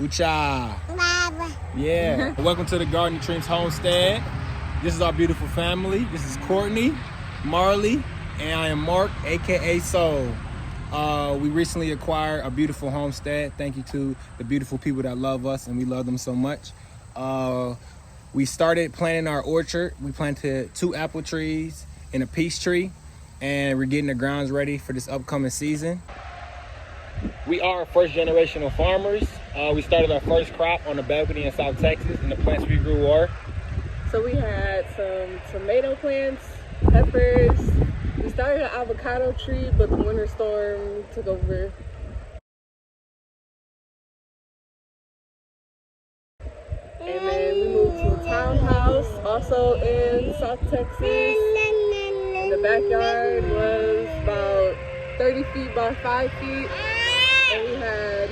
Ucha. Yeah. Welcome to the Garden of Treatz Homestead. This is our beautiful family. This is Courtney, Marley, and I am Mark, aka Soul. We recently acquired a beautiful homestead. Thank you to the beautiful people that love us, and we love them so much. We started planting our orchard. We planted 2 apple trees and a peach tree, and we're getting the grounds ready for this upcoming season. We are first generational farmers. We started our first crop on the balcony in South Texas, and the plants we grew were. So we had some tomato plants, peppers. We started an avocado tree, but the winter storm took over. And then we moved to a townhouse, also in South Texas. And the backyard was about 30 feet by 5 feet. And we had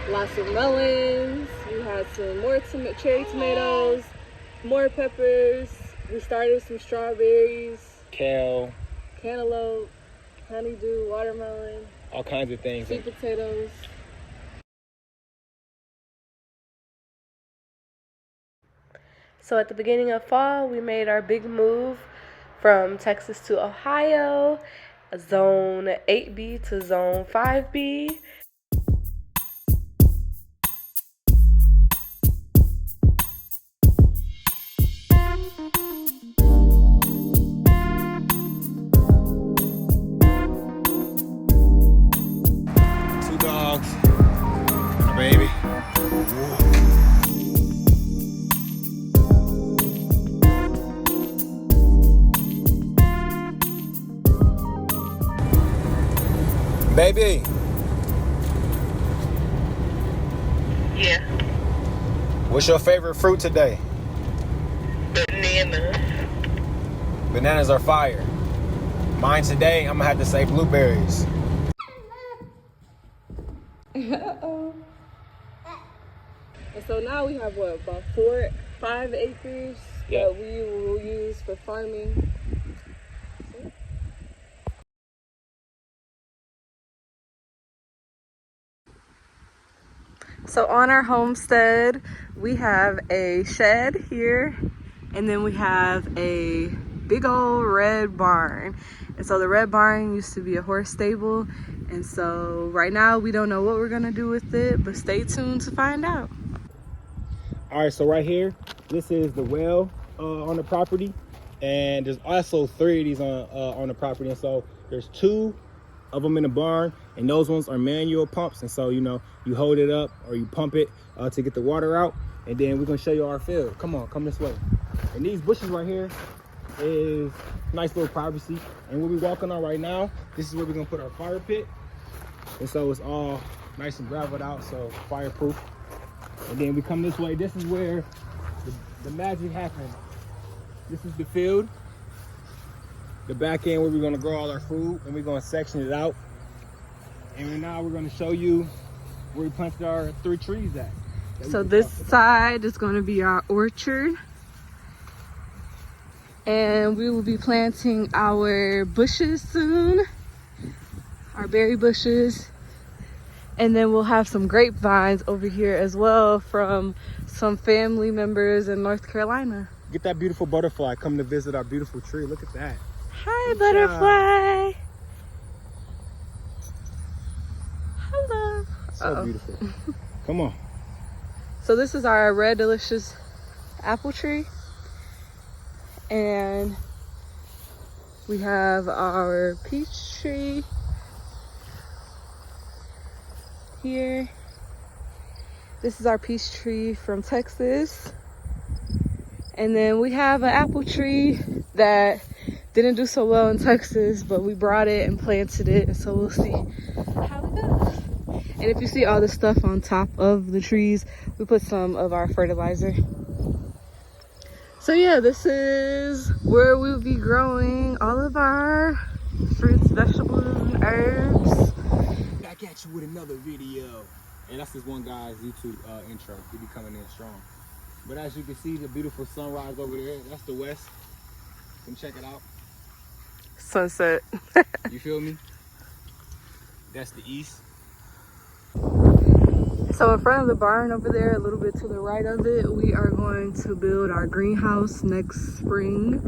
lots of melons. We had some more cherry tomatoes, more peppers. We started some strawberries, Kale, cantaloupe, honeydew, watermelon, all kinds of things. sweet potatoes. So at the beginning of fall, we made our big move from Texas to Ohio, zone 8B to zone 5B. Baby. Baby. Yeah. What's your favorite fruit today? Bananas. Bananas are fire. Mine today, I'm gonna have to say blueberries. Uh-oh. And so now we have what, about 5 acres that we will use for farming. So on our homestead, we have a shed here, and then we have a big old red barn. And so the red barn used to be a horse stable. And so right now we don't know what we're gonna do with it, but stay tuned to find out. All right, so right here, this is the well on the property, and there's also 3 of these on the property. And so there's 2 of them in the barn, and those ones are manual pumps. And so, you know, you hold it up or you pump it to get the water out. And then we're gonna show you our field. Come on, come this way. And these bushes right here is nice little privacy. And what we're walking on right now, this is where we're gonna put our fire pit. And so it's all nice and graveled out, so fireproof. And then we come this way. This is where the magic happens. This is the field, the back end where we're gonna grow all our food, and we're gonna section it out. And now we're gonna show you where we planted our 3 trees at. So this side is gonna be our orchard. And we will be planting our bushes soon, our berry bushes. And then we'll have some grapevines over here as well from some family members in North Carolina. Get that beautiful butterfly come to visit our beautiful tree. Look at that. Hi, butterfly. Hello. So beautiful. Come on. So this is our red delicious apple tree. And we have our peach tree here. This is our peach tree from Texas. And then we have an apple tree that didn't do so well in Texas, but we brought it and planted it, and so we'll see how it goes. And if you see all the stuff on top of the trees, we put some of our fertilizer. So yeah, this is where we'll be growing all of our fruits, vegetables, and herbs. Back at you with another video. And that's this one guy's YouTube intro. He be coming in strong. But as you can see, the beautiful sunrise over there, that's the west. Come check it out. Sunset. You feel me? That's the east. So in front of the barn over there, a little bit to the right of it, we are going to build our greenhouse next spring.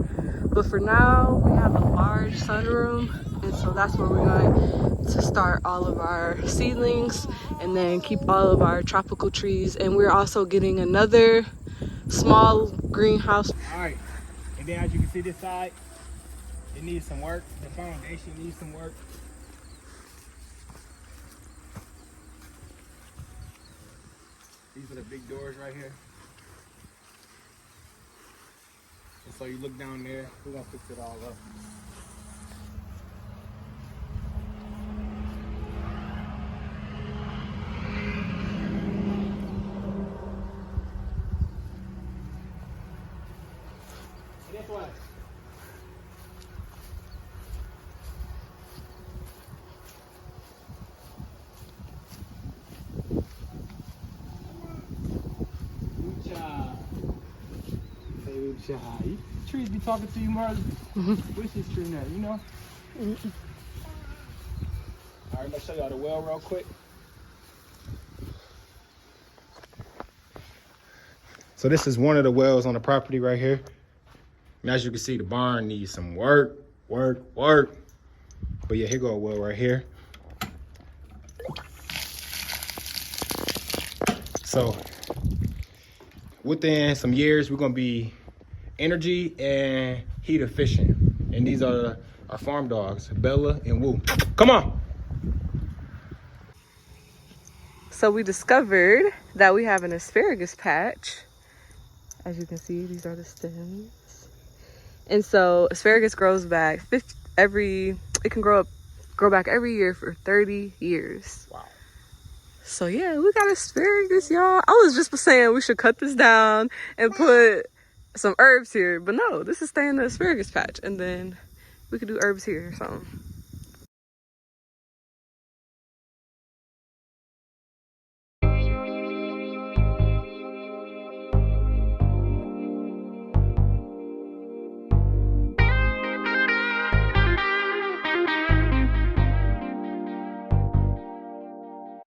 But for now, we have a large sunroom, and so that's where we're going to start all of our seedlings and then keep all of our tropical trees. And we're also getting another small greenhouse. All right, and then as you can see this side, it needs some work. The foundation needs some work. These are the big doors right here. And so you look down there, we're gonna fix it all up. And this way. Trees be talking to you more. Where's this tree now, you know? All right, I'm gonna show y'all the well real quick. So this is one of the wells on the property right here. And as you can see, the barn needs some work. But yeah, here go a well right here. So within some years, we're gonna be energy and heat efficient. And these are our farm dogs, Bella and Woo. Come on. So we discovered that we have an asparagus patch. As you can see, these are the stems. And so asparagus grows back it can grow back every year for 30 years. Wow. So yeah, we got asparagus, y'all. I was just saying we should cut this down and put some herbs here, but no, this is staying in the asparagus patch, and then we could do herbs here or something.